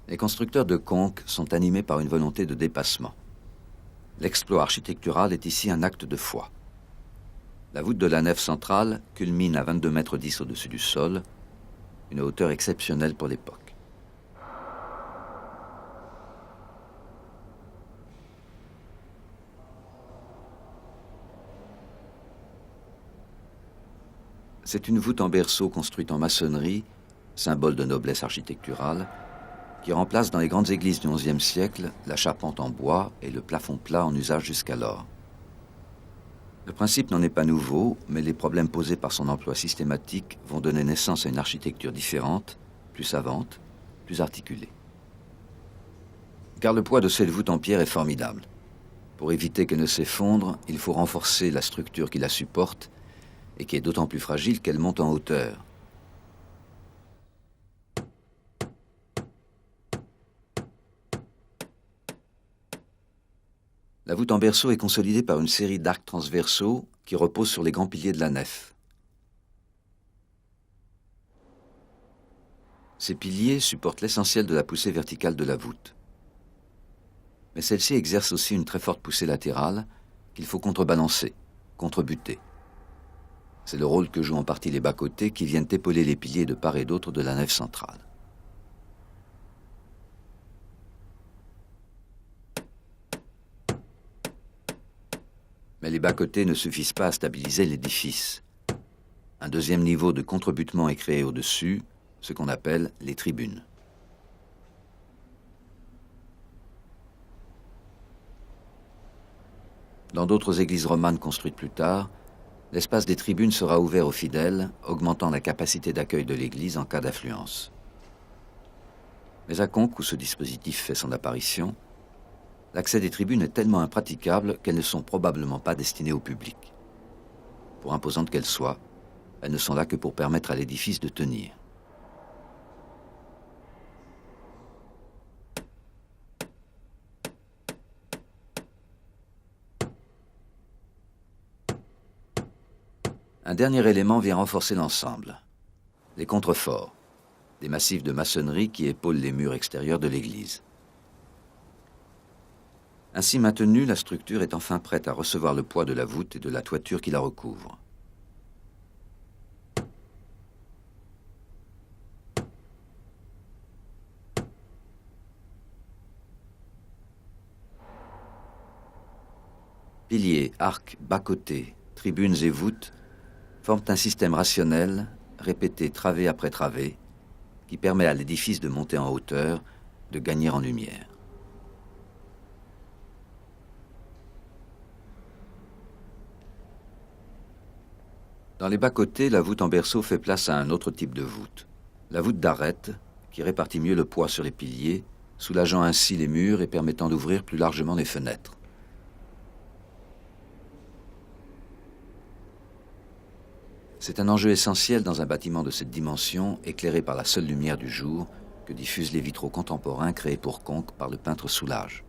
Les constructeurs de Conques sont animés par une volonté de dépassement. L'exploit architectural est ici un acte de foi. La voûte de la nef centrale culmine à 22,10 mètres au-dessus du sol, une hauteur exceptionnelle pour l'époque. C'est une voûte en berceau construite en maçonnerie, symbole de noblesse architecturale, qui remplace dans les grandes églises du XIe siècle la charpente en bois et le plafond plat en usage jusqu'alors. Le principe n'en est pas nouveau, mais les problèmes posés par son emploi systématique vont donner naissance à une architecture différente, plus savante, plus articulée. Car le poids de cette voûte en pierre est formidable. Pour éviter qu'elle ne s'effondre, il faut renforcer la structure qui la supporte et qui est d'autant plus fragile qu'elle monte en hauteur. La voûte en berceau est consolidée par une série d'arcs transversaux qui reposent sur les grands piliers de la nef. Ces piliers supportent l'essentiel de la poussée verticale de la voûte. Mais celle-ci exerce aussi une très forte poussée latérale qu'il faut contrebalancer, contrebuter. C'est le rôle que jouent en partie les bas-côtés qui viennent épauler les piliers de part et d'autre de la nef centrale. Mais les bas-côtés ne suffisent pas à stabiliser l'édifice. Un deuxième niveau de contrebutement est créé au-dessus, ce qu'on appelle les tribunes. Dans d'autres églises romanes construites plus tard, l'espace des tribunes sera ouvert aux fidèles, augmentant la capacité d'accueil de l'église en cas d'affluence. Mais à Conques, où ce dispositif fait son apparition, l'accès des tribunes est tellement impraticable qu'elles ne sont probablement pas destinées au public. Pour imposantes qu'elles soient, elles ne sont là que pour permettre à l'édifice de tenir. Un dernier élément vient renforcer l'ensemble. Les contreforts, des massifs de maçonnerie qui épaulent les murs extérieurs de l'église. Ainsi maintenue, la structure est enfin prête à recevoir le poids de la voûte et de la toiture qui la recouvre. Piliers, arcs, bas-côtés, tribunes et voûtes forment un système rationnel, répété travée après travée, qui permet à l'édifice de monter en hauteur, de gagner en lumière. Dans les bas-côtés, la voûte en berceau fait place à un autre type de voûte, la voûte d'arête, qui répartit mieux le poids sur les piliers, soulageant ainsi les murs et permettant d'ouvrir plus largement les fenêtres. C'est un enjeu essentiel dans un bâtiment de cette dimension, éclairé par la seule lumière du jour, que diffusent les vitraux contemporains créés pour Conques par le peintre Soulages.